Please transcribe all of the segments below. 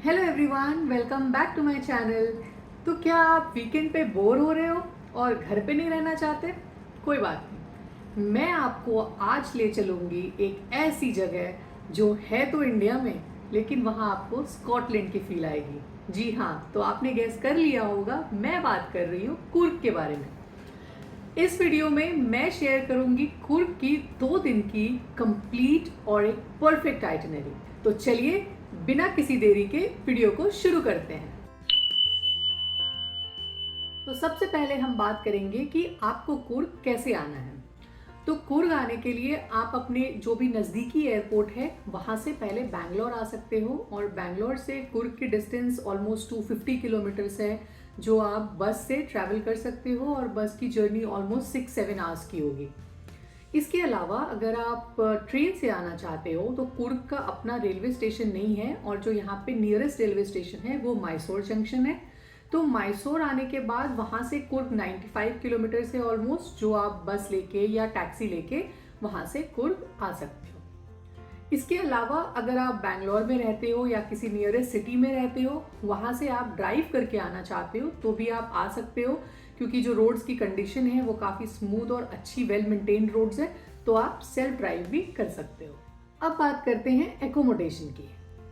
Hello everyone, welcome back to my channel. तो क्या आप वीकेंड पे बोर हो रहे हो और घर पे नहीं रहना चाहते? कोई बात नहीं, मैं आपको आज ले चलूँगी एक ऐसी जगह जो है तो इंडिया में, लेकिन वहाँ आपको स्कॉटलैंड की फील आएगी। जी हाँ, तो आपने गेस कर लिया होगा, मैं बात कर रही हूँ कुर्ग के बारे में। इस वीडियो में मैं शेयर करूंगी कुर्ग की 2 दिन की कंप्लीट और एक परफेक्ट आइटिनरी। तो चलिए बिना किसी देरी के वीडियो को शुरू करते हैं। तो सबसे पहले हम बात करेंगे कि आपको कुर्ग कैसे आना है। तो कुर्ग आने के लिए आप अपने जो भी नज़दीकी एयरपोर्ट है वहाँ से पहले बैंगलोर आ सकते हो, और बैंगलोर से कुर्ग की डिस्टेंस ऑलमोस्ट 250 किलोमीटर्स है, जो आप बस से ट्रैवल कर सकते हो, और बस की जर्नी ऑलमोस्ट 6-7 आवर्स की होगी। इसके अलावा अगर आप ट्रेन से आना चाहते हो तो कुर्ग का अपना रेलवे स्टेशन नहीं है, और जो यहाँ पे नियरेस्ट रेलवे स्टेशन है वो मैसूर जंक्शन है। तो मैसूर आने के बाद वहाँ से कुर्ग 95 किलोमीटर से ऑलमोस्ट, जो आप बस लेके या टैक्सी लेके वहाँ से कुर्ग आ सकते हो। इसके अलावा अगर आप बैंगलोर में रहते हो या किसी नियरेस्ट सिटी में रहते हो, वहाँ से आप ड्राइव करके आना चाहते हो तो भी आप आ सकते हो, क्योंकि जो रोड्स की कंडीशन है वो काफ़ी स्मूथ और अच्छी वेल मेंटेन्ड रोड्स है, तो आप सेल्फ ड्राइव भी कर सकते हो। अब बात करते हैं एकोमोडेशन की।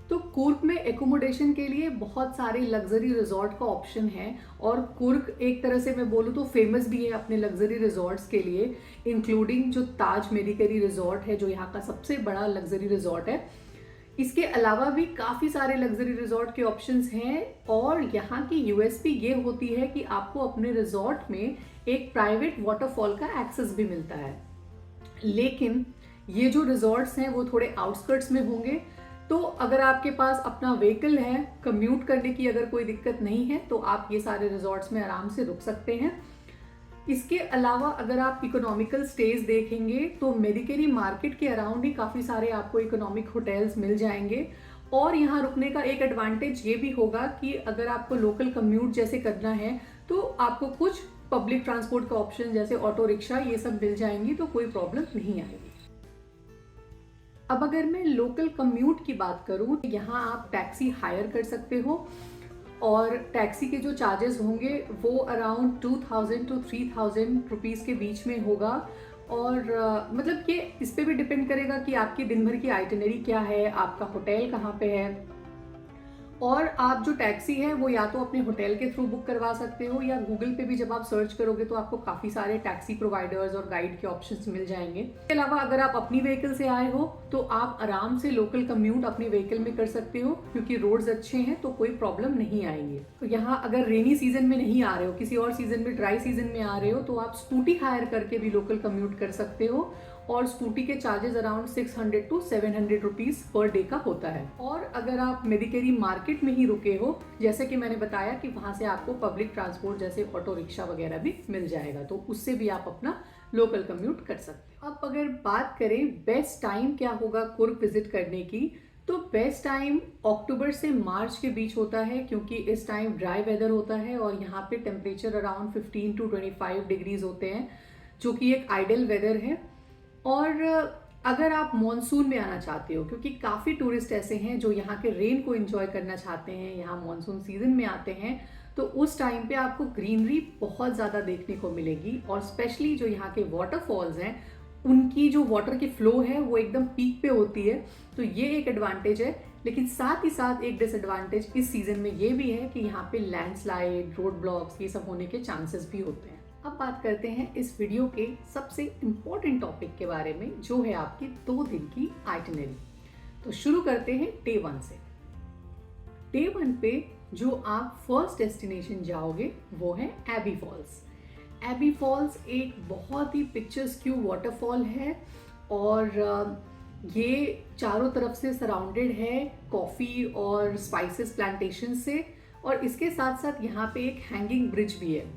तो कुर्ग में एकोमोडेशन के लिए बहुत सारे लग्जरी रिजॉर्ट का ऑप्शन है, और कुर्ग एक तरह से मैं बोलूँ तो फेमस भी है अपने लग्जरी रिजॉर्ट्स के लिए, इंक्लूडिंग जो ताज मेडिकेरी रिजॉर्ट है जो यहाँ का सबसे बड़ा लग्जरी रिजॉर्ट है। इसके अलावा भी काफ़ी सारे लग्जरी रिजॉर्ट के ऑप्शंस हैं, और यहाँ की यूएसपी ये होती है कि आपको अपने रिजॉर्ट में एक प्राइवेट वाटरफॉल का एक्सेस भी मिलता है। लेकिन ये जो रिजॉर्ट्स हैं वो थोड़े आउटस्कर्ट्स में होंगे, तो अगर आपके पास अपना व्हीकल है, कम्यूट करने की अगर कोई दिक्कत नहीं है, तो आप ये सारे रिजॉर्ट्स में आराम से रुक सकते हैं। इसके अलावा अगर आप इकोनॉमिकल स्टेज देखेंगे तो मेडिकेरी मार्केट के अराउंड ही काफ़ी सारे आपको इकोनॉमिक होटल्स मिल जाएंगे। और यहाँ रुकने का एक एडवांटेज ये भी होगा कि अगर आपको लोकल कम्यूट जैसे करना है तो आपको कुछ पब्लिक ट्रांसपोर्ट का ऑप्शन जैसे ऑटो रिक्शा ये सब मिल जाएंगी, तो कोई प्रॉब्लम नहीं आएगी। अब अगर मैं लोकल कम्यूट की बात करूँ तो यहाँ आप टैक्सी हायर कर सकते हो, और टैक्सी के जो चार्जेस होंगे वो अराउंड 2000 to 3000 रुपीज़ के बीच में होगा। और मतलब ये इस पे भी डिपेंड करेगा कि आपकी दिन भर की आइटिनरी क्या है, आपका होटल कहाँ पे है। और आप जो टैक्सी है वो या तो अपने होटल के थ्रू बुक करवा सकते हो, या गूगल पे भी जब आप सर्च करोगे तो आपको काफ़ी सारे टैक्सी प्रोवाइडर्स और गाइड के ऑप्शंस मिल जाएंगे। इसके अलावा अगर आप अपनी व्हीकल से आए हो तो आप आराम से लोकल कम्यूट अपनी व्हीकल में कर सकते हो, क्योंकि रोड्स अच्छे हैं तो कोई प्रॉब्लम नहीं आएंगे। तो यहाँ अगर रेनी सीजन में नहीं आ रहे हो, किसी और सीजन में, ड्राई सीजन में आ रहे हो, तो आप स्कूटी हायर करके भी लोकल कम्यूट कर सकते हो, और स्कूटी के charges around 600 to 700 rupees per day का होता है। और अगर आप मेडिकेरी मार्केट में ही रुके हो, जैसे कि मैंने बताया कि वहाँ से आपको पब्लिक ट्रांसपोर्ट जैसे ऑटो रिक्शा वगैरह भी मिल जाएगा, तो उससे भी आप अपना लोकल कम्यूट कर सकते हो। अब अगर बात करें बेस्ट टाइम क्या होगा कुर्ग विजिट करने की, तो बेस्ट टाइम अक्टूबर से मार्च के बीच होता है, क्योंकि इस टाइम ड्राई वेदर होता है और यहाँ पे टेम्परेचर अराउंड 15 to 25 डिग्रीज होते हैं, जो कि एक आइडियल वेदर है। और अगर आप मॉनसून में आना चाहते हो, क्योंकि काफ़ी टूरिस्ट ऐसे हैं जो यहाँ के रेन को एंजॉय करना चाहते हैं, यहाँ मॉनसून सीजन में आते हैं, तो उस टाइम पे आपको ग्रीनरी बहुत ज़्यादा देखने को मिलेगी। और स्पेशली जो यहाँ के वाटरफॉल्स हैं उनकी जो वाटर की फ्लो है वो एकदम पीक पे होती है, तो ये एक एडवांटेज है। लेकिन साथ ही साथ एक डिसएडवांटेज इस सीज़न में ये भी है कि यहाँ पे लैंडस्लाइड, रोड ब्लॉक्स ये सब होने के चांसेस भी होते हैं। अब बात करते हैं इस वीडियो के सबसे इम्पोर्टेंट टॉपिक के बारे में, जो है आपकी 2 दिन की आइटिनरी। तो शुरू करते हैं डे 1 से। डे 1 पे जो आप फर्स्ट डेस्टिनेशन जाओगे वो है एबी फॉल्स। एबी फॉल्स एक बहुत ही पिक्चर्सक्यू वाटरफॉल है और ये चारों तरफ से सराउंडेड है कॉफ़ी और स्पाइसेस प्लांटेशन से, और इसके साथ साथ यहाँ पे एक हैंगिंग ब्रिज भी है।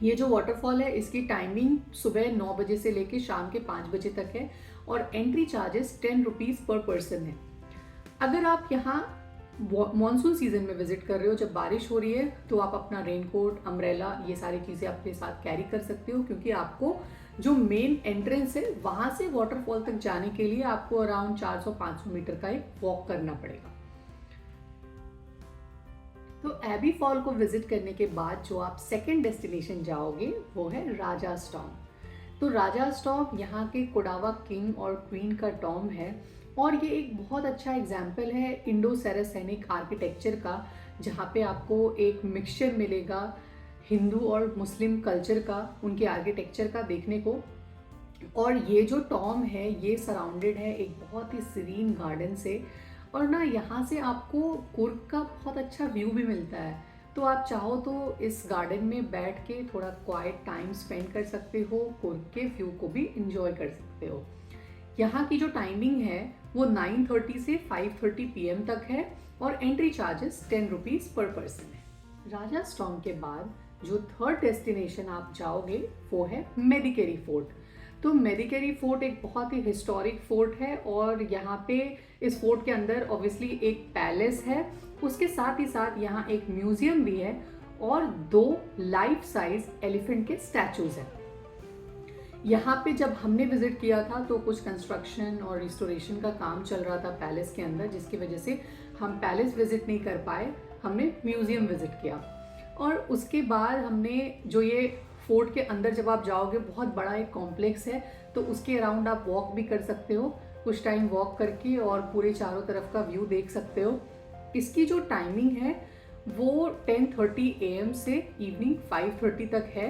ये जो वाटरफॉल है इसकी टाइमिंग सुबह 9 बजे से लेके शाम के 5 बजे तक है और एंट्री चार्जेस 10 रुपीज़ पर पर्सन है। अगर आप यहाँ मॉनसून सीजन में विजिट कर रहे हो, जब बारिश हो रही है, तो आप अपना रेनकोट, अम्ब्रेला, ये सारी चीज़ें अपने साथ कैरी कर सकते हो, क्योंकि आपको जो मेन एंट्रेंस है वहाँ से वाटरफॉल तक जाने के लिए आपको अराउंड 400-500 मीटर का एक वॉक करना पड़ेगा। तो एबी फॉल को विजिट करने के बाद जो आप सेकेंड डेस्टिनेशन जाओगे वो है राजास टॉम्ब। तो राजास टॉम्ब यहाँ के कोडावा किंग और क्वीन का टॉम्ब है और ये एक बहुत अच्छा एग्जाम्पल है इंडो सैरासेनिक आर्किटेक्चर का, जहाँ पे आपको एक मिक्सचर मिलेगा हिंदू और मुस्लिम कल्चर का, उनके आर्किटेक्चर का देखने को। और ये जो टॉम्ब है ये सराउंडेड है एक बहुत ही सीरीन गार्डन से, और ना यहाँ से आपको कुर्ग का बहुत अच्छा व्यू भी मिलता है। तो आप चाहो तो इस गार्डन में बैठ के थोड़ा क्वाइट टाइम स्पेंड कर सकते हो, कुर्ग के व्यू को भी इंजॉय कर सकते हो। यहाँ की जो टाइमिंग है वो 9:30 से 5:30 PM तक है और एंट्री चार्जेस 10 रुपीज़ पर पर्सन है। राजास टॉम्ब के बाद जो थर्ड डेस्टिनेशन आप जाओगे वो है मेडिकेरी फोर्ट। तो मेडिकेरी फोर्ट एक बहुत ही हिस्टोरिक फोर्ट है और यहाँ पे इस फोर्ट के अंदर ऑब्वियसली एक पैलेस है, उसके साथ ही साथ यहाँ एक म्यूजियम भी है और 2 लाइफ साइज एलिफेंट के स्टैचूज हैं। यहाँ पे जब हमने विजिट किया था तो कुछ कंस्ट्रक्शन और रिस्टोरेशन का काम चल रहा था पैलेस के अंदर, जिसकी वजह से हम पैलेस विजिट नहीं कर पाए, हमने म्यूजियम विजिट किया। और उसके बाद हमने जो ये फोर्ट के अंदर जब आप जाओगे बहुत बड़ा एक कॉम्प्लेक्स है, तो उसके अराउंड आप वॉक भी कर सकते हो, कुछ टाइम वॉक करके और पूरे चारों तरफ का व्यू देख सकते हो। इसकी जो टाइमिंग है वो 10:30 AM से इवनिंग 5:30 तक है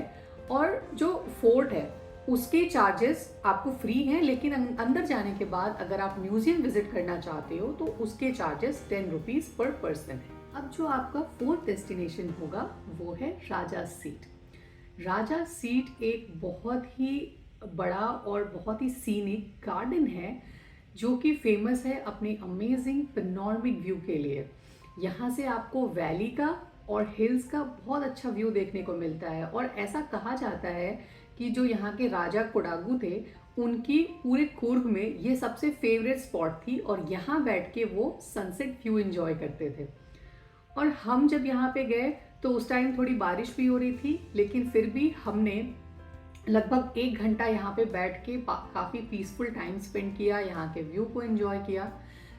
और जो फोर्ट है उसके चार्जेस आपको फ्री हैं, लेकिन अंदर जाने के बाद अगर आप म्यूजियम विजिट करना चाहते हो तो उसके चार्जेस 10 रुपीज़ पर पर्सन है। अब जो आपका फोर्थ डेस्टिनेशन होगा वो है राजा सीट। राजा सीट एक बहुत ही बड़ा और बहुत ही सीनिक गार्डन है जो कि फेमस है अपने अमेजिंग पेनोरामिक व्यू के लिए। यहाँ से आपको वैली का और हिल्स का बहुत अच्छा व्यू देखने को मिलता है और ऐसा कहा जाता है कि जो यहाँ के राजा कोडागु थे उनकी पूरे कुर्ग में ये सबसे फेवरेट स्पॉट थी और यहाँ बैठ के वो सनसेट व्यू एंजॉय करते थे। और हम जब यहाँ पे गए तो उस टाइम थोड़ी बारिश भी हो रही थी, लेकिन फिर भी हमने लगभग 1 घंटा यहाँ पे बैठ के काफ़ी पीसफुल टाइम स्पेंड किया, यहाँ के व्यू को एंजॉय किया।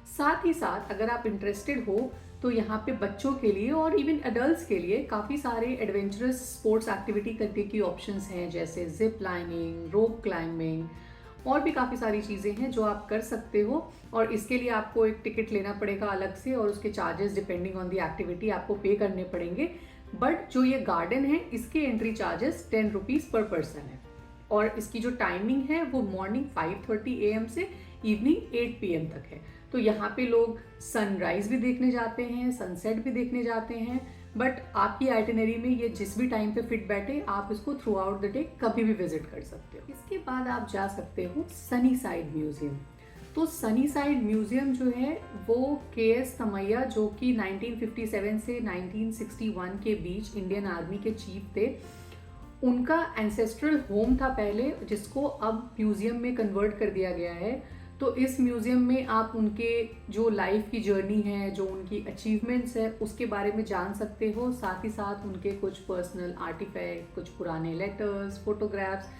साथ ही साथ अगर आप इंटरेस्टेड हो तो यहाँ पे बच्चों के लिए और इवन एडल्ट्स के लिए काफ़ी सारे एडवेंचरस स्पोर्ट्स एक्टिविटी करने की ऑप्शंस हैं, जैसे जिप लाइनिंग, रोप क्लाइंबिंग और भी काफ़ी सारी चीज़ें हैं जो आप कर सकते हो। और इसके लिए आपको एक टिकट लेना पड़ेगा अलग से और उसके charges depending on the activity आपको पे करने पड़ेंगे। बट जो ये गार्डन है इसके एंट्री चार्जेस 10 रुपीज़ पर पर्सन है और इसकी जो टाइमिंग है वो मॉर्निंग 5:30 AM से इवनिंग 8 PM तक है। तो यहाँ पे लोग सनराइज भी देखने जाते हैं, सनसेट भी देखने जाते हैं, बट आपकी आइटिनरी में ये जिस भी टाइम पे फिट बैठे आप इसको थ्रू आउट द डे कभी भी विजिट कर सकते हो। इसके बाद आप जा सकते हो सनी साइड म्यूजियम। तो सनी साइड म्यूजियम जो है वो KS तमैया, जो कि 1957 से 1961 के बीच इंडियन आर्मी के चीफ थे, उनका एंसेस्ट्रल होम था पहले, जिसको अब म्यूजियम में कन्वर्ट कर दिया गया है। तो इस म्यूज़ियम में आप उनके जो लाइफ की जर्नी है, जो उनकी अचीवमेंट्स है, उसके बारे में जान सकते हो। साथ ही साथ उनके कुछ पर्सनल आर्टिफैक्ट, कुछ पुराने लेटर्स, फोटोग्राफ्स,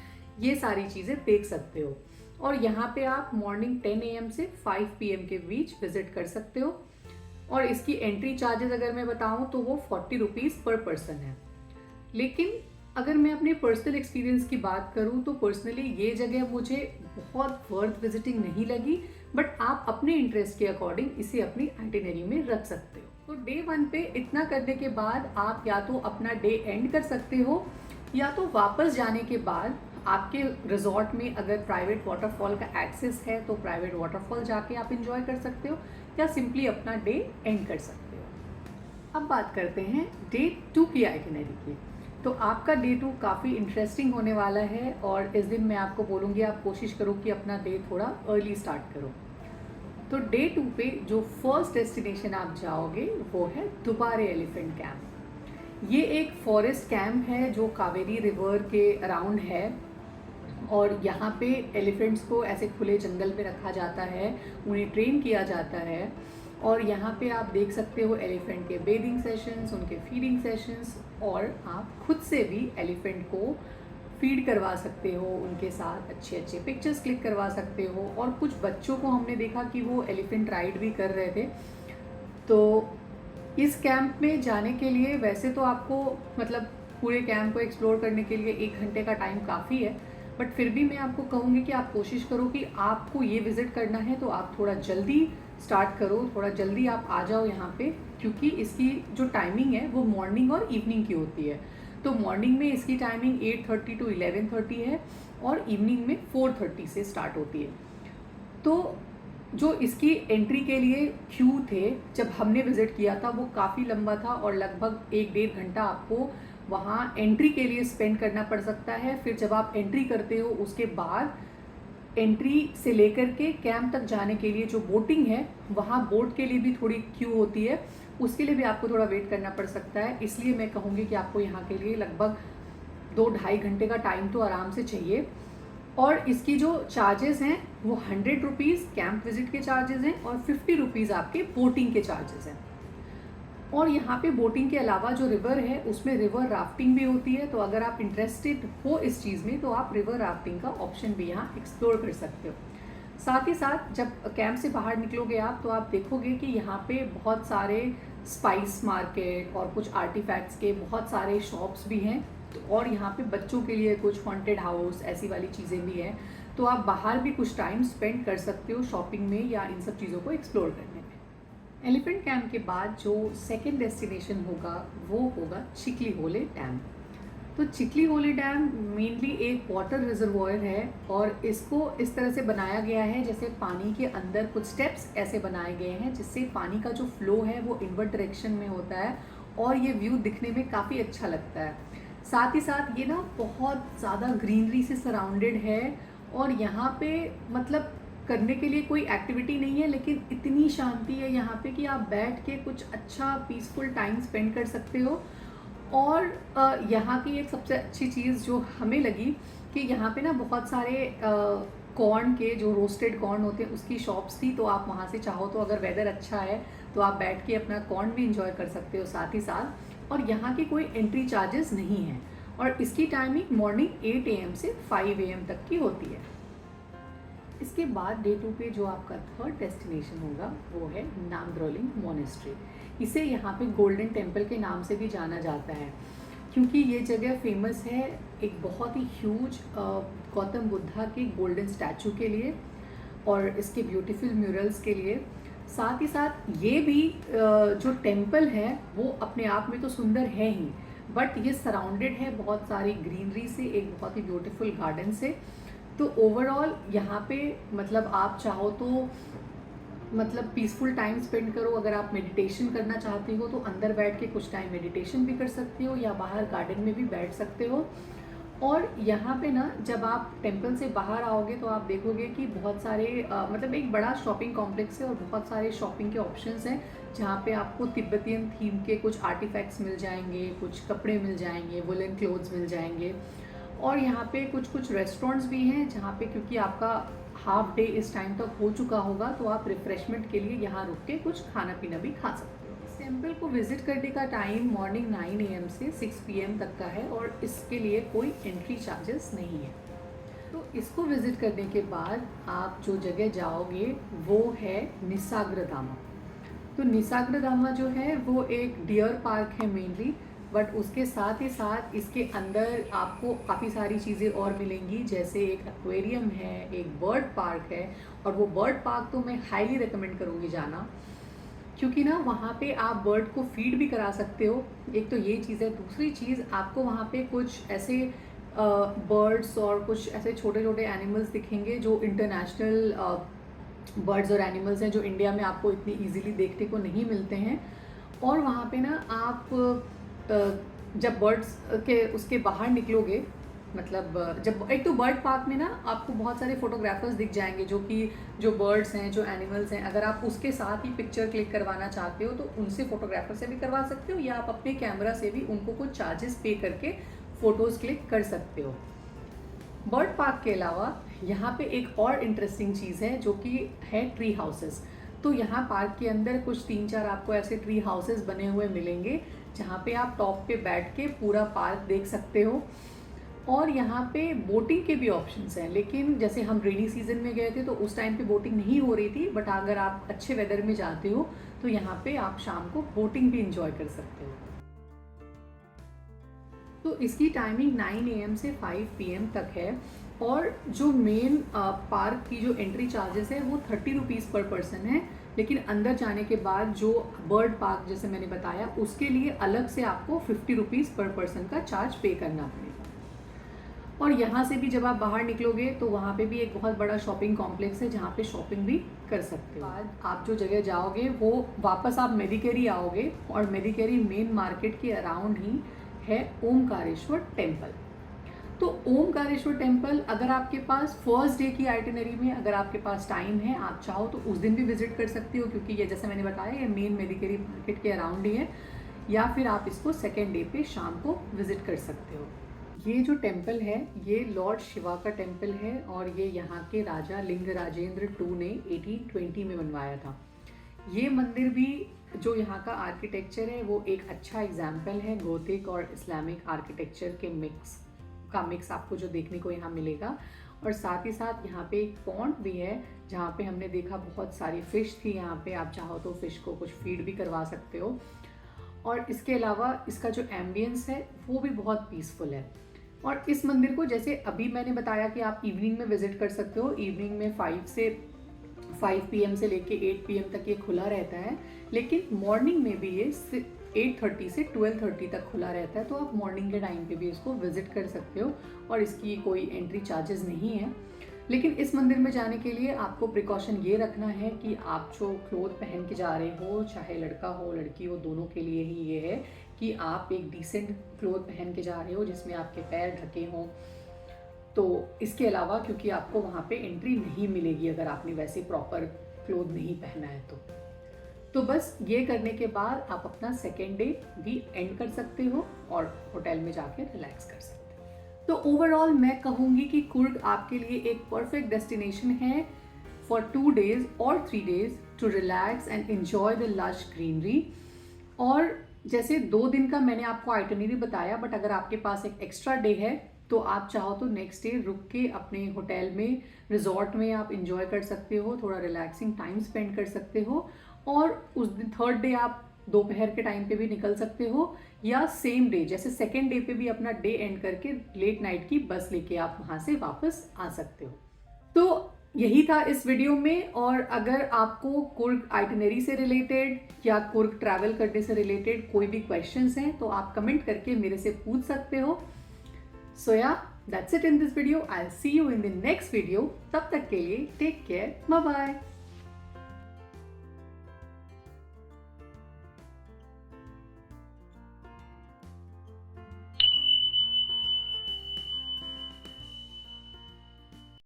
ये सारी चीज़ें देख सकते हो। और यहाँ पे आप मॉर्निंग 10 AM से 5 PM के बीच विजिट कर सकते हो। और इसकी एंट्री चार्जेस अगर मैं बताऊँ तो वो 40 रुपीज़ पर पर्सन है। लेकिन अगर मैं अपने पर्सनल एक्सपीरियंस की बात करूं तो पर्सनली ये जगह मुझे बहुत वर्थ विजिटिंग नहीं लगी, बट आप अपने इंटरेस्ट के अकॉर्डिंग इसे अपनी आइटिनरी में रख सकते हो। तो डे 1 पे इतना करने के बाद आप या तो अपना डे एंड कर सकते हो या तो वापस जाने के बाद आपके रिजॉर्ट में अगर प्राइवेट वाटरफॉल का एक्सेस है तो प्राइवेट वाटरफॉल जाके आप इंजॉय कर सकते हो, या सिंपली अपना डे एंड कर सकते हो। अब बात करते हैं डे 2 की आइटिनरी की। तो आपका डे 2 काफ़ी इंटरेस्टिंग होने वाला है, और इस दिन मैं आपको बोलूँगी आप कोशिश करो कि अपना डे थोड़ा अर्ली स्टार्ट करो। तो डे 2 पे जो फर्स्ट डेस्टिनेशन आप जाओगे वो है दुबारे एलिफेंट कैंप। ये एक फॉरेस्ट कैंप है जो कावेरी रिवर के अराउंड है, और यहाँ पे एलिफेंट्स को ऐसे खुले जंगल में रखा जाता है, उन्हें ट्रेन किया जाता है। और यहाँ पे आप देख सकते हो एलिफेंट के बेदिंग सेशंस, उनके फीडिंग सेशंस, और आप खुद से भी एलिफेंट को फीड करवा सकते हो, उनके साथ अच्छे अच्छे पिक्चर्स क्लिक करवा सकते हो। और कुछ बच्चों को हमने देखा कि वो एलिफेंट राइड भी कर रहे थे। तो इस कैंप में जाने के लिए वैसे तो आपको मतलब पूरे कैंप को एक्सप्लोर करने के लिए 1 घंटे का टाइम काफ़ी है, बट फिर भी मैं आपको कहूँगी कि आप कोशिश करो कि आपको ये विज़िट करना है तो आप थोड़ा जल्दी स्टार्ट करो, थोड़ा जल्दी आप आ जाओ यहाँ पे, क्योंकि इसकी जो टाइमिंग है वो मॉर्निंग और इवनिंग की होती है। तो मॉर्निंग में इसकी टाइमिंग 8:30 टू 11:30 है, और इवनिंग में 4:30 से स्टार्ट होती है। तो जो इसकी एंट्री के लिए क्यू थे जब हमने विज़िट किया था वो काफ़ी लंबा था, और लगभग 1-1.5 घंटा आपको वहाँ एंट्री के लिए स्पेंड करना पड़ सकता है। फिर जब आप एंट्री करते हो उसके बाद एंट्री से लेकर के कैंप तक जाने के लिए जो बोटिंग है, वहाँ बोट के लिए भी थोड़ी क्यू होती है, उसके लिए भी आपको थोड़ा वेट करना पड़ सकता है। इसलिए मैं कहूँगी कि आपको यहाँ के लिए लगभग 2-2.5 घंटे का टाइम तो आराम से चाहिए। और इसकी जो चार्जेस हैं वो 100 रुपीज़ कैंप विजिट के चार्जेस हैं, और 50 रुपीज़ आपके बोटिंग के चार्जेस हैं। और यहाँ पे बोटिंग के अलावा जो रिवर है उसमें रिवर राफ्टिंग भी होती है, तो अगर आप इंटरेस्टेड हो इस चीज़ में तो आप रिवर राफ्टिंग का ऑप्शन भी यहाँ एक्सप्लोर कर सकते हो। साथ ही साथ जब कैंप से बाहर निकलोगे आप तो आप देखोगे कि यहाँ पे बहुत सारे स्पाइस मार्केट और कुछ आर्टिफैक्ट्स के बहुत सारे शॉप्स भी हैं, और यहाँ पे बच्चों के लिए कुछ हॉन्टेड हाउस ऐसी वाली चीज़ें भी हैं। तो आप बाहर भी कुछ टाइम स्पेंड कर सकते हो शॉपिंग में या इन सब चीज़ों को एक्सप्लोर करने में। एलिफेंट कैंप के बाद जो सेकेंड डेस्टिनेशन होगा वो होगा चिखली होले डैम। तो चिखली होले डैम मेनली एक वाटर रिजर्वॉयर है, और इसको इस तरह से बनाया गया है जैसे पानी के अंदर कुछ स्टेप्स ऐसे बनाए गए हैं जिससे पानी का जो फ्लो है वो इनवर्ट डायरेक्शन में होता है, और ये व्यू दिखने में काफ़ी अच्छा लगता है। साथ ही साथ ये ना बहुत ज़्यादा ग्रीनरी से सराउंडेड है, और यहाँ पे मतलब करने के लिए कोई एक्टिविटी नहीं है, लेकिन इतनी शांति है यहाँ पे कि आप बैठ के कुछ अच्छा पीसफुल टाइम स्पेंड कर सकते हो। और यहाँ की एक सबसे अच्छी चीज़ जो हमें लगी कि यहाँ पे ना बहुत सारे कॉर्न के जो रोस्टेड कॉर्न होते हैं उसकी शॉप्स थी, तो आप वहाँ से चाहो तो अगर वेदर अच्छा है तो आप बैठ के अपना कॉर्न भी इंजॉय कर सकते हो साथ ही साथ। और यहाँ की कोई एंट्री चार्जेस नहीं है, और इसकी टाइमिंग मॉर्निंग 8 AM से 5 AM तक की होती है। इसके बाद डे 2 पे जो आपका थर्ड डेस्टिनेशन होगा वो है नांद्रोलिंग मोनेस्ट्री। इसे यहाँ पे गोल्डन टेम्पल के नाम से भी जाना जाता है, क्योंकि ये जगह फेमस है एक बहुत ही ह्यूज गौतम बुद्धा के गोल्डन स्टैचू के लिए और इसके ब्यूटीफुल म्यूरल्स के लिए। साथ ही साथ ये भी जो टेम्पल है वो अपने आप में तो सुंदर है ही, बट ये सराउंडेड है बहुत सारी ग्रीनरी से, एक बहुत ही ब्यूटीफुल गार्डन से। तो ओवरऑल यहाँ पे मतलब आप चाहो तो मतलब पीसफुल टाइम स्पेंड करो। अगर आप मेडिटेशन करना चाहते हो तो अंदर बैठ के कुछ टाइम मेडिटेशन भी कर सकते हो, या बाहर गार्डन में भी बैठ सकते हो। और यहाँ पे ना जब आप टेंपल से बाहर आओगे तो आप देखोगे कि बहुत सारे मतलब एक बड़ा शॉपिंग कॉम्प्लेक्स है और बहुत सारे शॉपिंग के ऑप्शंस हैं, जहाँ पे आपको तिब्बतियन थीम के कुछ आर्टिफैक्ट्स मिल जाएंगे, कुछ कपड़े मिल जाएंगे, वुलन क्लोथ्स मिल जाएंगे। और यहाँ पे कुछ रेस्टोरेंट्स भी हैं जहाँ पे, क्योंकि आपका हाफ डे इस टाइम तक हो चुका होगा, तो आप रिफ़्रेशमेंट के लिए यहाँ रुक के कुछ खाना पीना भी खा सकते हो। इस टेम्पल को विज़िट करने का टाइम मॉर्निंग 9 AM से 6 PM तक का है, और इसके लिए कोई एंट्री चार्जेस नहीं है। तो इसको विज़िट करने के बाद आप जो जगह जाओगे वो है निसाग्रधामा। तो निसाग्रधामा जो है वो एक डियर पार्क है मेनली, बट उसके साथ ही साथ इसके अंदर आपको काफ़ी सारी चीज़ें और मिलेंगी, जैसे एक एक्वेरियम है, एक बर्ड पार्क है। और वो बर्ड पार्क तो मैं हाईली रिकमेंड करूँगी जाना, क्योंकि ना वहाँ पे आप बर्ड को फीड भी करा सकते हो। एक तो ये चीज़ है, दूसरी चीज़ आपको वहाँ पे कुछ ऐसे बर्ड्स और कुछ ऐसे छोटे छोटे एनिमल्स दिखेंगे जो इंटरनेशनल बर्ड्स और एनिमल्स हैं, जो इंडिया में आपको इतनी इजीली देखने को नहीं मिलते हैं। और वहाँ पे ना आप जब बर्ड्स के उसके बाहर निकलोगे, मतलब जब एक तो बर्ड पार्क में ना आपको बहुत सारे फोटोग्राफर्स दिख जाएंगे जो कि जो बर्ड्स हैं, जो एनिमल्स हैं, अगर आप उसके साथ ही पिक्चर क्लिक करवाना चाहते हो तो उनसे फोटोग्राफर से भी करवा सकते हो, या आप अपने कैमरा से भी उनको कुछ चार्जेस पे करके फ़ोटोज़ क्लिक कर सकते हो। बर्ड पार्क के अलावा यहाँ पे एक और इंटरेस्टिंग चीज़ है जो कि है ट्री हाउसेस। तो यहाँ पार्क के अंदर कुछ 3-4 आपको ऐसे ट्री हाउसेस बने हुए मिलेंगे जहाँ पे आप टॉप पे बैठ के पूरा पार्क देख सकते हो। और यहाँ पे बोटिंग के भी ऑप्शंस हैं, लेकिन जैसे हम रेनी सीजन में गए थे तो उस टाइम पे बोटिंग नहीं हो रही थी, बट अगर आप अच्छे वेदर में जाते हो तो यहाँ पे आप शाम को बोटिंग भी इंजॉय कर सकते हो। तो इसकी टाइमिंग 9 AM से 5 PM तक है, और जो मेन पार्क की जो एंट्री चार्जेस है वो 30 रुपीज़ पर पर्सन है, लेकिन अंदर जाने के बाद जो बर्ड पार्क जैसे मैंने बताया उसके लिए अलग से आपको 50 रुपीज़ पर पर्सन का चार्ज पे करना पड़ेगा। और यहाँ से भी जब आप बाहर निकलोगे तो वहाँ पे भी एक बहुत बड़ा शॉपिंग कॉम्प्लेक्स है जहाँ पे शॉपिंग भी कर सकते हो। बाद आप जो जगह जाओगे वो वापस आप मेडिकेरी आओगे, और मेडिकेरी मेन मार्केट के अराउंड ही है ओमकारेश्वर टेम्पल। तो ओमकारेश्वर टेम्पल अगर आपके पास फर्स्ट डे की आइटिनरी में अगर आपके पास टाइम है, आप चाहो तो उस दिन भी विजिट कर सकते हो, क्योंकि ये जैसे मैंने बताया ये मेन मेडिकेरी मार्केट के अराउंड ही है, या फिर आप इसको सेकेंड डे पे शाम को विजिट कर सकते हो। ये जो टेम्पल है ये लॉर्ड शिवा का टेम्पल है, और ये यहाँ के राजा लिंगराजेंद्र II ने 1820 में बनवाया था। ये मंदिर भी जो यहाँ का आर्किटेक्चर है वो एक अच्छा एग्जाम्पल है गोथिक और इस्लामिक आर्किटेक्चर के मिक्स आपको जो देखने को यहाँ मिलेगा। और साथ ही साथ यहाँ पे एक पॉन्ड भी है जहाँ पे हमने देखा बहुत सारी फ़िश थी, यहाँ पे आप चाहो तो फ़िश को कुछ फीड भी करवा सकते हो। और इसके अलावा इसका जो एम्बियंस है वो भी बहुत पीसफुल है। और इस मंदिर को जैसे अभी मैंने बताया कि आप इवनिंग में विजिट कर सकते हो, इवनिंग में 5 PM से लेके 8 PM तक ये खुला रहता है, लेकिन मॉर्निंग में भी ये 8:30 से 12:30 तक खुला रहता है, तो आप मॉर्निंग के टाइम पे भी इसको विजिट कर सकते हो, और इसकी कोई एंट्री चार्जेस नहीं है। लेकिन इस मंदिर में जाने के लिए आपको प्रिकॉशन ये रखना है कि आप जो क्लोथ पहन के जा रहे हो, चाहे लड़का हो लड़की हो, दोनों के लिए ही ये है कि आप एक डिसेंट क्लोथ पहन के जा रहे हो जिसमें आपके पैर ढके हों। तो इसके अलावा क्योंकि आपको वहाँ पे एंट्री नहीं मिलेगी अगर आपने वैसे प्रॉपर क्लोथ नहीं पहना है तो बस ये करने के बाद आप अपना सेकेंड डे भी एंड कर सकते हो और होटल में जाके रिलैक्स कर सकते हो। तो ओवरऑल मैं कहूँगी कि कुर्ग आपके लिए एक परफेक्ट डेस्टिनेशन है फॉर 2 days और 3 days to relax and enjoy the lush greenery. और जैसे 2 दिन का मैंने आपको आइटिनरी बताया, बट अगर आपके पास एक एक्स्ट्रा डे है तो आप चाहो तो नेक्स्ट डे रुक के अपने होटल में, रिजॉर्ट में आप इंजॉय कर सकते हो, थोड़ा रिलैक्सिंग टाइम स्पेंड कर सकते हो। और उस दिन थर्ड डे आप दोपहर के टाइम पे भी निकल सकते हो, या सेम डे जैसे सेकेंड डे पे भी अपना डे एंड करके लेट नाइट की बस लेके आप वहाँ से वापस आ सकते हो। तो यही था इस वीडियो में। और अगर आपको कुर्ग आइटिनरी से रिलेटेड या कुर्ग ट्रैवल करने से रिलेटेड कोई भी क्वेश्चंस हैं तो आप कमेंट करके मेरे से पूछ सकते हो। So yeah, that's it in this video. I'll see you in the next video. तब तक के लिए take care. Bye bye.